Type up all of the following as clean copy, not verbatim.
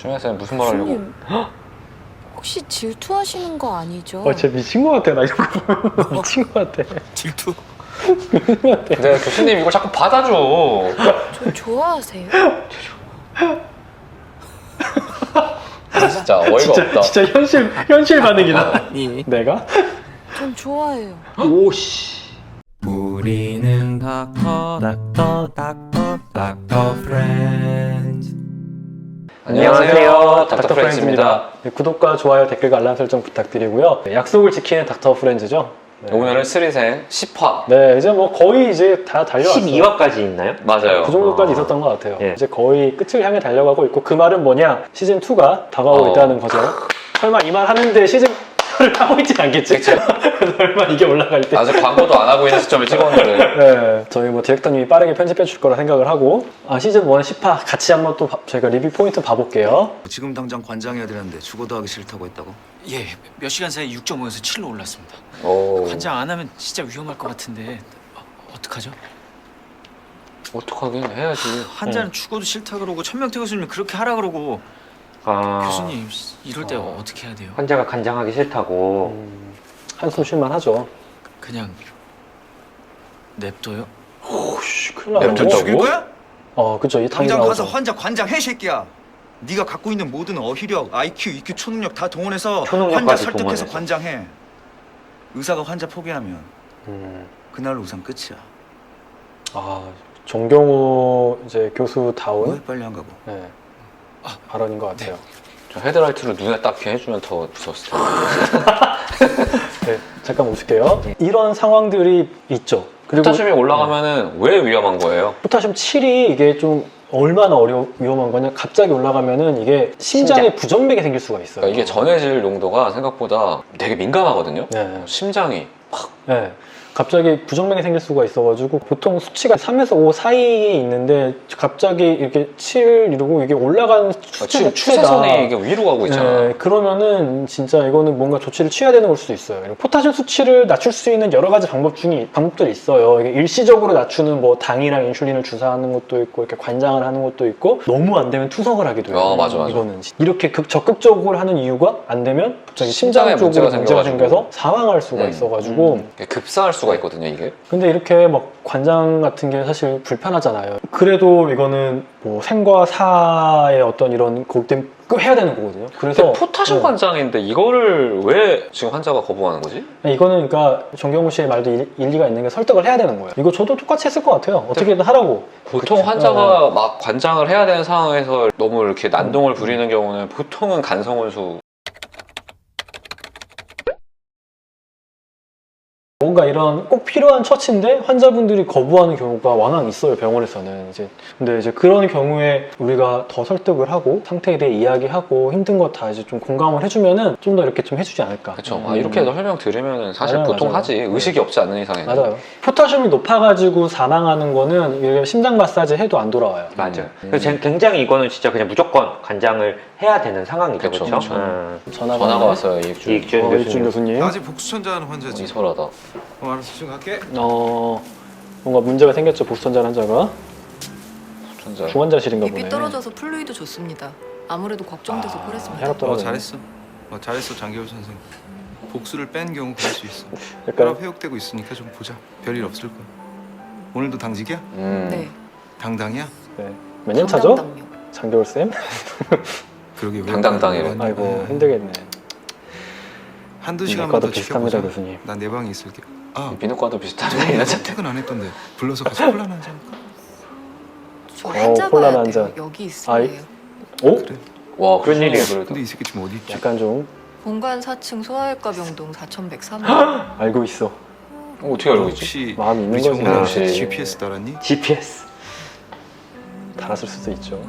주명쌤 무슨 말 하려고? 교수님, 혹시 질투하시는 거 아니죠? 진짜 미친 것 같아. 나 이거 보면 미친 것 같아. 질투? 근데 교수님 이걸 자꾸 받아줘. 저 좋아하세요? 진짜 어이가 없다. 진짜 현실 반응이다. 아니. 내가? 전 좋아해요. 오씨. 우리는 닥터 프렌즈. 안녕하세요. 닥터 프렌즈입니다. 네, 구독과 좋아요, 댓글과 알람 설정 부탁드리고요. 네, 약속을 지키는 닥터 프렌즈죠. 네. 오늘은 스리생 10화. 네, 이제 뭐 거의 이제 다 달려왔어요. 12화까지 있나요? 맞아요. 그 정도까지 있었던 것 같아요. 예. 이제 거의 끝을 향해 달려가고 있고, 그 말은 뭐냐? 시즌 2가 다가오고 있다는 거죠. 설마 이 말 하는데 시즌 4를 하고 있진 않겠지? 그쵸. 설마 이게 올라갈 때. 아직 광고도 안 하고 있는 시점을 찍었는데. 네, 저희 뭐 디렉터님이 빠르게 편집해 줄 거라 생각을 하고, 시즌 1 10화 같이 한번 또 저희가 리뷰 포인트 봐볼게요. 지금 당장 관장해야 되는데 죽어도 하기 싫다고 했다고? 예, 몇 시간 사이 6.5에서 7로 올랐습니다. 오. 관장 안 하면 진짜 위험할 것 같은데 어떡하죠? 어떡하긴 해야지. 환자는 죽어도 싫다 그러고 천명태 교수님 그렇게 하라 그러고 교수님 이럴 때 어떻게 해야 돼요? 환자가 간장하기 싫다고. 한숨 쉴만 하죠. 그냥 냅둬요? 오씨, 큰일 나요. 냅뒀다고? 죽일 거야? 그쵸. 이 당이 당장 가서 나오죠. 환자 관장해 새끼야. 네가 갖고 있는 모든 어휘력, IQ, EQ, 초능력 다 동원해서 환자 초능력까지 설득해서 동원해서. 관장해. 의사가 환자 포기하면 그날로 우선 끝이야. 정경호 이제 교수다운 왜 빨리 안 가고? 네, 발언인 것 같아요. 저 헤드라이트로 눈에 딱 해주면 더 무서웠을 텐데. 네, 잠깐 멈출게요. 이런 상황들이 있죠. 그리고 포타슘이 올라가면은 왜 위험한 거예요? 포타슘 7이 이게 좀 얼마나 위험한 거냐? 갑자기 올라가면은 이게 심장에 부정맥이 생길 수가 있어요. 그러니까 이게 전해질 농도가 생각보다 되게 민감하거든요. 네. 심장이. 네. 갑자기 부정맥이 생길 수가 있어가지고 보통 수치가 3에서 5 사이에 있는데 갑자기 이렇게 7 이러고 이게 올라가는 지금 추세선이 이게 위로 가고 있잖아. 네, 그러면은 진짜 이거는 뭔가 조치를 취해야 되는 걸 수도 있어요. 포타슘 수치를 낮출 수 있는 여러 가지 방법들이 있어요. 이게 일시적으로 낮추는 뭐 당이랑 인슐린을 주사하는 것도 있고 이렇게 관장을 하는 것도 있고 너무 안 되면 투석을 하기도 해요. 맞아. 이거는 이렇게 적극적으로 하는 이유가 안 되면 갑자기 심장에 심장 쪽으로 문제가 생겨가지고. 생겨서 사망할 수가 있어가지고 급사할 수가 있거든요, 이게. 근데 이렇게 막 관장 같은 게 사실 불편하잖아요. 그래도 이거는 뭐 생과 사의 어떤 이런 것 때문에 꼭 해야 되는 거거든요. 그래서 근데 포타슘 관장인데 이거를 왜 지금 환자가 거부하는 거지? 이거는 그러니까 정경호 씨의 말도 일리가 있는 게 설득을 해야 되는 거예요. 이거 저도 똑같이 했을 것 같아요. 어떻게든 하라고. 보통 그쵸. 환자가 막 관장을 해야 되는 상황에서 너무 이렇게 난동을 부리는 경우는 보통은 간성원수. 뭔가 이런 꼭 필요한 처치인데 환자분들이 거부하는 경우가 왕왕 있어요, 병원에서는. 근데 이제 그런 경우에 우리가 더 설득을 하고 상태에 대해 이야기하고 힘든 거 다 이제 좀 공감을 해주면은 좀 더 이렇게 좀 해주지 않을까. 그렇죠. 이렇게 해서 설명 들으면 사실 맞아요, 보통 맞아요. 하지. 의식이 없지 않는 이상에는. 맞아요. 포타슘이 높아가지고 사망하는 거는 이게 심장 마사지 해도 안 돌아와요. 맞아요. 그래서 굉장히 이거는 진짜 그냥 무조건 간장을 해야 되는 상황이죠. 그쵸, 그렇죠? 그쵸. 전화가 전화가 왔어요, 이익준. 이익준 이준 교수님. 교수님. 아직 복수천자하는 환자지. 이설하다. 알았어, 지금 갈게. 뭔가 문제가 생겼죠, 보수천자 환자가. 천자. 중환자실인가 보네. 입이 떨어져서 플루이드 좋습니다. 아무래도 걱정돼서 그랬습니다. 혈압 떨어져. 잘했어. 잘했어, 장기호 선생. 복수를 뺀 경우 그럴 수 있어. 약간 혈압 회복되고 있으니까 좀 보자. 별일 없을 거야. 오늘도 당직이야? 네. 당당이야? 몇 년 차죠? 당당당요. 장겨울 쌤? 그러게 왜 당당당이래. 그러냐. 아이고 힘들겠네. 한두 시간만 과도 더 비슷합니다, 지켜보자. 교수님. 난 내 방에 있을게. 비누과도 비슷하네. 저 퇴근 안 했던데 불러서 같이 콜라 한잔 할까? 저 환자 콜라 봐야 한 돼요. 잔. 여기 아이. 있을래요. 오? 그래. 와, 그런 일이에요. 그래도. 근데 이 새끼 지금 어디 있지? 약간 좀 본관 4층 소아외과 병동 4103호. 알고 있어. 어떻게 알고 있지? 혹시 마음이 있는 우리 거지. 정말 역시. GPS 달았니? GPS. 달았을 수도 있죠.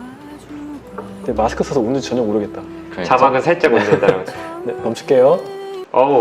근데 마스크 써서 오는지 전혀 모르겠다. 그러니까. 자막은 살짝 올린다는. 네, 멈출게요.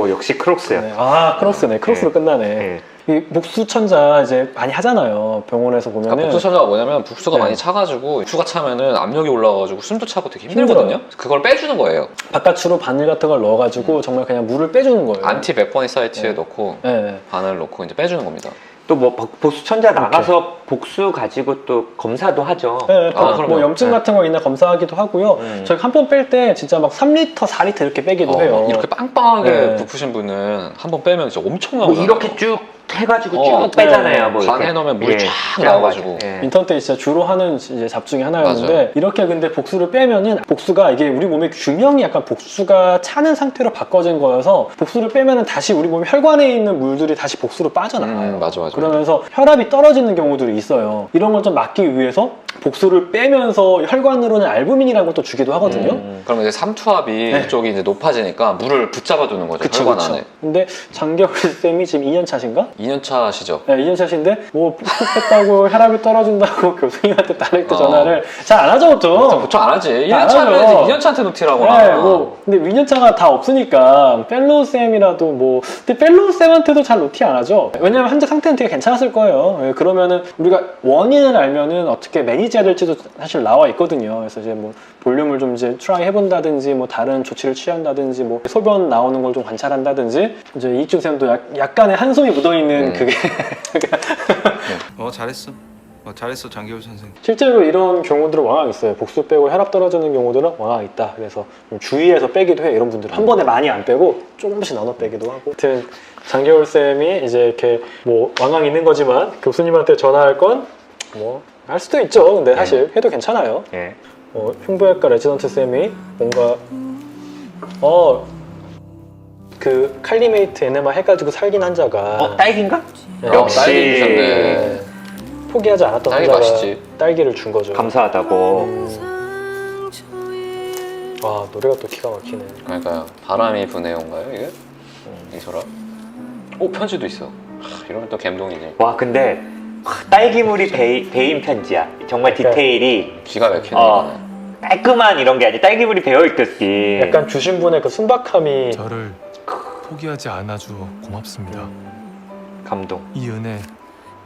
역시 크록스야. 네. 크로스네. 크로스로 끝나네. 네. 이 복수천자 이제 많이 하잖아요. 병원에서 보면은. 그러니까 복수천자가 뭐냐면 복수가 네. 많이 차가지고 복수가 차면은 압력이 올라가가지고 숨도 차고 되게 힘들거든요. 그걸 빼주는 거예요. 바깥으로 바늘 같은 걸 넣어가지고 정말 그냥 물을 빼주는 거예요. 안티 맥버니 사이트에 네. 넣고 네. 바늘 넣고 이제 빼주는 겁니다. 또 뭐 복수천자 나가서 복수 가지고 또 검사도 하죠. 네, 아, 뭐 그럼요. 염증 같은 거 있나 검사하기도 하고요. 저희 한 번 뺄 때 진짜 막 3리터, 4리터 이렇게 빼기도 해요. 이렇게 빵빵하게 네. 부푸신 분은 한 번 빼면 진짜 엄청 뭐 나오잖아요. 이렇게 쭉 해가지고 어, 쭉 빼잖아요. 뭐 간에 이렇게. 넣으면 물이 쫙 쫙 나와가지고. 예. 인턴 때 진짜 주로 하는 이제 잡 중에 하나였는데 맞아요. 이렇게 근데 복수를 빼면은 복수가 이게 우리 몸의 균형이 약간 복수가 차는 상태로 바꿔진 거여서 복수를 빼면은 다시 우리 몸 혈관에 있는 물들이 다시 복수로 빠져나가요. 맞아. 그러면서 혈압이 떨어지는 경우들이 있어요. 이런 걸 좀 막기 위해서 복수를 빼면서 혈관으로는 알부민이라는 것도 주기도 하거든요. 그러면 이제 삼투압이 네. 이쪽이 이제 높아지니까 물을 붙잡아두는 거죠. 그쵸, 혈관 그쵸. 안에. 근데 장겨울 쌤이 지금 2년 차신가? 2년 차시죠. 네, 2년 차신데 뭐 복수 뺐다고 혈압이 떨어진다고 교수님한테 다이렉트 어. 전화를 잘 안 하죠, 보통. 보통 안 하지. 안 1년 차면 하죠. 2년 차한테 노티라고. 네, 뭐 근데 2년 차가 다 없으니까 펠로우 쌤이라도 뭐 근데 펠로우 쌤한테도 잘 노티 안 하죠. 왜냐면 환자 상태는 되게 괜찮았을 거예요. 예, 그러면은 우리가 원인을 알면은 어떻게 매니지해야 될지도 사실 나와 있거든요. 그래서 이제 뭐 볼륨을 좀 이제 트라이 해본다든지 뭐 다른 조치를 취한다든지 뭐 소변 나오는 걸 좀 관찰한다든지 이제 이익준 쌤도 약간의 한숨이 묻어있는 그게 잘했어. 잘했어 장기울 선생. 실제로 이런 경우들은 워낙 있어요. 복수 빼고 혈압 떨어지는 경우들은 워낙 있다. 그래서 좀 주의해서 빼기도 해. 이런 분들은 한 번에 많이 안 빼고 조금씩 나눠 빼기도 하고. 아무튼 장겨울 쌤이 이제 이렇게 뭐 왕왕 있는 거지만 교수님한테 전화할 건 뭐 할 수도 있죠. 근데 사실 해도 괜찮아요. 예. 흉부외과 레지던트 쌤이 뭔가 그 칼리메이트 에네마 해가지고 살긴 환자가 딸기인가? 네. 역시. 딸기 주셨네. 네. 포기하지 않았던 딸기 환자가 맛있지. 딸기를 준 거죠. 감사하다고. 아 노래가 또 기가 막히네. 그러니까요. 바람이 부네요인가요 이게? 이소라? 편지도 있어. 이러면 또 감동이지. 와 근데 딸기물이 배인 편지야. 정말 디테일이 기가 막히네. 깔끔한 이런 게 아니라 딸기물이 배어있듯이. 약간 주신 분의 그 순박함이 저를 포기하지 않아주어 고맙습니다. 감동. 이 은혜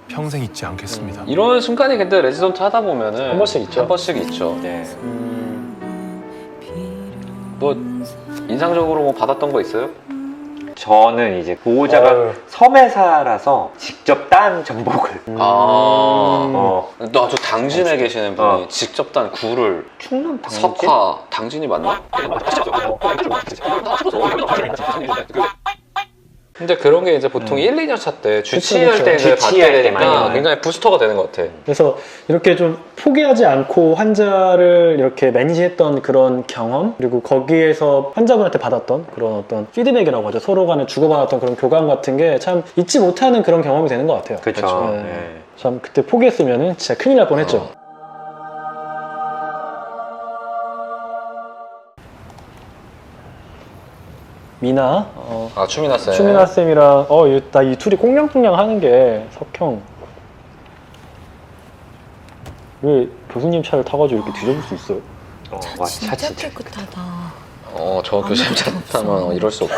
평생 잊지 않겠습니다. 이런 순간이 근데 레지던트 하다 보면은 한 번씩 있죠. 한 번씩 있죠. 네. 뭐 인상적으로 뭐 받았던 거 있어요? 저는 이제 보호자가 어휴. 섬에 살아서 직접 딴 전복을 저 당진에 계시는 분이 직접 딴 굴을 충남 당진? 석화 당진이 맞나? 근데 그런 게 이제 보통 1, 2년 차 때 주치할 그쵸. 때 이제 받게 주치할 때 많이 되니까 와요. 굉장히 부스터가 되는 것 같아. 그래서 이렇게 좀 포기하지 않고 환자를 이렇게 매니지했던 그런 경험 그리고 거기에서 환자분한테 받았던 그런 어떤 피드백이라고 하죠. 서로 간에 주고받았던 그런 교감 같은 게 참 잊지 못하는 그런 경험이 되는 것 같아요. 그쵸. 네. 네. 참 그때 포기했으면 진짜 큰일 날 뻔했죠. 미나, 추미나 쌤. 추미나 쌤이랑 나 이 둘이 꽁냥꽁냥 하는 게 석형 왜 교수님 차를 타가지고 이렇게 뒤져볼 수 있어요? 와, 진짜 진짜. 깨끗하다. 저 교수님 아무것도 찾다면 없어. 이럴 수 없죠.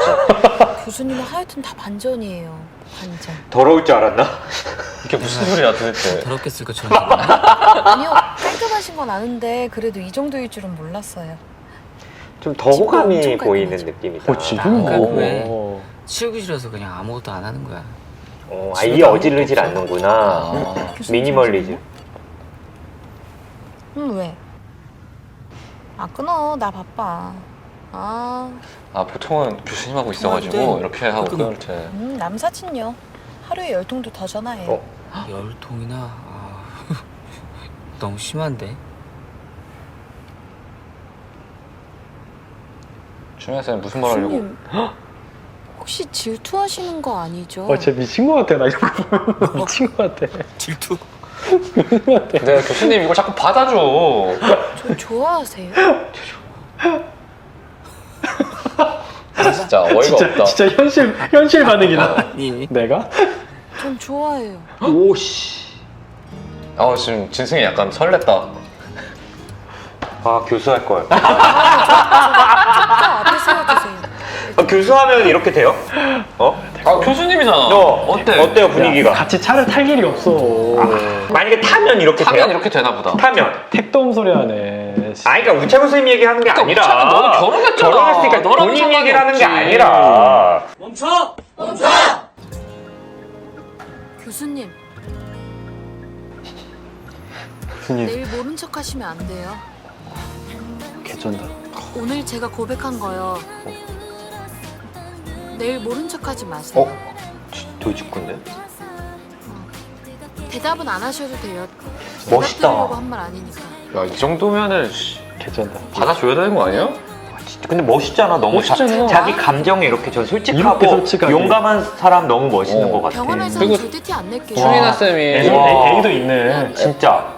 교수님은 하여튼 다 반전이에요. 반전. 더러울 줄 알았나? 이게 무슨 소리야 도대체. 더럽게 쓸 것처럼. 아니요, 깔끔하신 건 아는데 그래도 이 정도일 줄은 몰랐어요. 좀 더 호감이 엄청 보이는 깔끔하죠. 느낌이다. 지금 깔끔해. 뭐 치우기 싫어서 그냥 아무것도 안 하는 거야. 아예 어지르질 않는구나. 아, 미니멀리즘. 왜? 끊어. 나 바빠. 보통은 교수님하고 있어가지고 네. 이렇게 하고 가끔- 끊을 때. 남사친요. 하루에 10통도 더 전화해요. 10통이나? 너무 심한데? 추미나 쌤 무슨 말 하려고? 교수님, 혹시 질투하시는 거 아니죠? 진짜 미친 것 같아. 나 이런 거 보면 미친 것 같아. 질투? 근데 교수님 이걸 자꾸 받아줘. 저 좋아하세요? 진짜 어이가 없다. 진짜 현실 반응이다. 아니. 내가? 전 좋아해요. 오씨. 지금 진승이 약간 설렜다. 아, 교수할 걸. 저 앞에 세워주세요. 교수하면 이렇게 돼요? 교수님이잖아. 어때요, 분위기가? 같이 차를 탈 일이 없어. 만약에 타면 이렇게 하면 돼요? 이렇게 되나 보다. 타면. 택도 없는 소리 하네. 그러니까 우창훈 선생님 얘기하는 게 아니라. 우창훈 너는 결혼했잖아. 결혼했으니까 너랑은 본인 상관이 얘기를 하는 게 없지. 아니라. 교수님, 교수님 내일 모른 척 하시면 안 돼요. 개쩐다. 오늘 제가 고백한 거요. 내일 모른 척 하지 마세요. 도직군데? 대답은 안 하셔도 돼요. 멋있다. 대답드리려고 한 말 아니니까. 야, 이 정도면은 개쩐다. 받아줘야 되는 거 아니야? 진짜 근데 멋있잖아. 너무 멋있잖아. 자기 감정에 이렇게 저 솔직하고 이렇게 솔직하게. 용감한 사람 너무 멋있는 것 같아. 병원에서는 그리고 절대 티 안 낼게요. 추리나 쌤이 애도 있네. 진짜.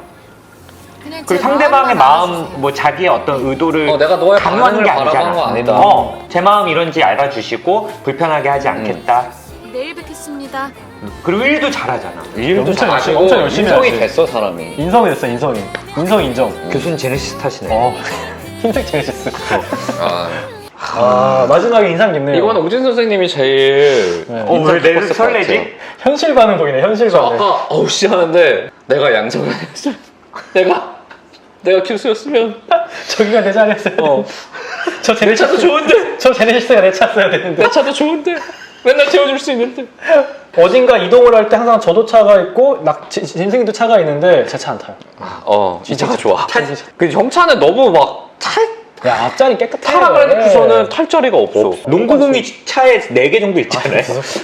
그냥 그리고 제 상대방의 마음만 마음, 알아주세요. 뭐 자기의 어떤 의도를 내가 너의 강요하는 반응을 게 바라본 아니잖아. 거 아니다. 제 마음 이런지 알아주시고 불편하게 하지 않겠다. 내일 뵙겠습니다. 그리고 일도 잘하잖아. 일도 엄청 열심히, 잘하고 엄청 열심히 인성이 하지. 됐어 사람이. 인성이 됐어, 인성이. 인성 인정. 교수님 제네시스 타시네. 흰색 제네시스. 아, 마지막에 인상 깊네요. 이건 오진 선생님이 제일 네. 왜 내를 깊었을 것 설레지? 같아요. 현실 반응 보이네, 현실 저 반응. 아까 어우씨 하는데 내가 양정을 했으면 내가 교수였으면 저기가 내 자리였어요. 저 내 차도 좋은데 저 제네시스가 내 차였어야 되는데. 내 차도 좋은데 맨날 태워줄 수 있는데 어딘가 이동을 할 때 항상 저도 차가 있고 진승이도 차가 있는데 제 차 안 타요. 이 차가 좋아. 그 형 차는 너무 막 야, 앞자리 깨끗해. 타라 그래놓고서는 탈 자리가 없어. 농구공이 차에 4개 정도 있잖아요.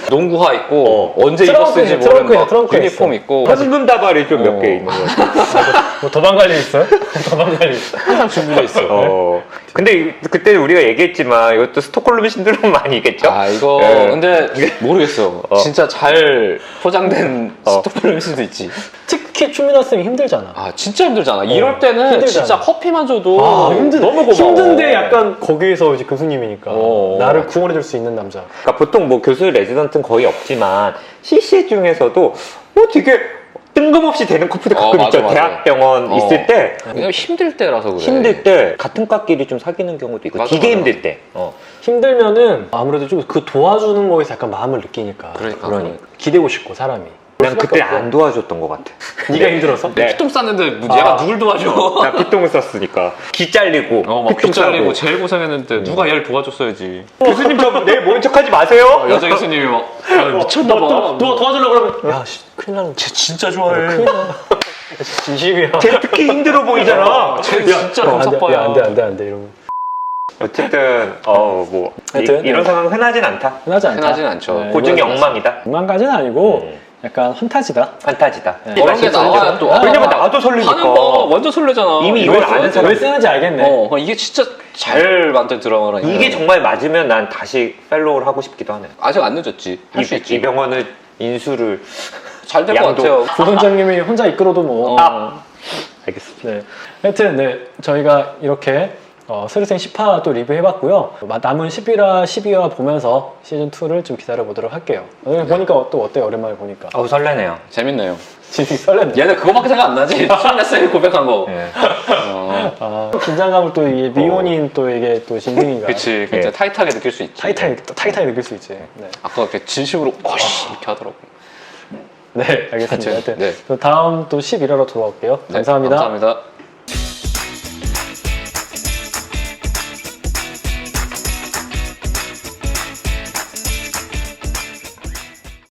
농구화 있고 언제 트렁크에, 입었을지 트렁크에, 모르는 막 트렁크에 유니폼 있어. 있고 현금 다발이 좀 몇 개 있는 거 같아. 뭐 도망갈 일 있어요? 도망갈 일 있어. 항상 준비가 있어. 근데 그때 우리가 얘기했지만 이것도 스톡홀름 신드롬 아니겠죠? 아 이거 예. 근데 모르겠어. 진짜 잘 포장된 스토플일 수도 있지. 특히 추미나 쌤이 힘들잖아. 아 진짜 힘들잖아. 이럴 때는 힘들잖아. 진짜 커피만 줘도 너무 고마워. 힘든데 약간 거기에서 이제 교수님이니까 나를 맞아. 구원해줄 수 있는 남자. 그러니까 보통 뭐 교수 레지던트는 거의 없지만 CC 중에서도 되게 뜬금없이 되는 커플도 가끔 맞아, 있죠. 맞아. 대학병원 있을 때 왜냐면 힘들 때라서 그래. 힘들 때 같은 과끼리 좀 사귀는 경우도 있고 맞아, 되게 맞아. 힘들 때. 힘들면은 아무래도 좀 그 도와주는 거에서 약간 마음을 느끼니까. 그러니까. 기대고 싶고 사람이. 난 그때 안 도와줬던 것 같아. 네가 힘들어서? 네. 피똥 쌌는데 얘가 누굴 도와줘? 나 피똥을 썼으니까 기 잘리고 막 피똥 빗잘리고 싸고. 제일 고생했는데 누가 얘를 도와줬어야지. 교수님 저 내일 모른 척하지 마세요. 여자 교수님이 막 미쳤나봐. 도와주려고 그러면 야, 씨, 큰일 나는 쟤 진짜 좋아해. 큰일 나. 진심이야. 쟤 특히 힘들어 보이잖아. 쟤 진짜 안 돼, 감사빠야. 야, 안 돼, 이러면. 어쨌든 하여튼, 이런 상황 흔하진 않다. 흔하지 않다. 흔하진 않죠. 고증이 엉망이다. 엉망까지는 아니고 약간 환타지다. 판타지다. 그런 게 나와야 또 왜냐면 나도 설리니까. 하는 거 완전 설레잖아. 이미 이걸 이걸 아는 사람. 왜 쓰는지 알겠네. 이게 진짜 잘 만든 드라마라니까. 이게 정말 맞으면 난 다시 팔로우를 하고 싶기도 하네. 아직 안 늦었지. 할 수 있지. 이 병원을 인수를 잘 될 것 양도. 같아요. 부원장님이 혼자 이끌어도 뭐. 알겠습니다. 네. 하여튼 저희가 이렇게 스르생 10화 또 리뷰해봤고요. 남은 11화, 12화 보면서 시즌2를 좀 기다려보도록 할게요. 오늘 보니까 또 어때요? 오랜만에 보니까. 설레네요. 재밌네요. 진짜 설렜네. 얘네 그거밖에 생각 안 나지. 추미나쌤이 고백한 거. 네. 긴장감을 또 이게 미혼인 또 이게 또 진승이가 그치. 굉장히 타이트하게 느낄 수 있지. 타이트하게 느낄 수 있지. 네. 아까 이렇게 진심으로 어씨 이렇게 하더라고. 네, 알겠습니다. 하여튼 네. 다음 또 11화로 돌아올게요. 네, 감사합니다. 감사합니다.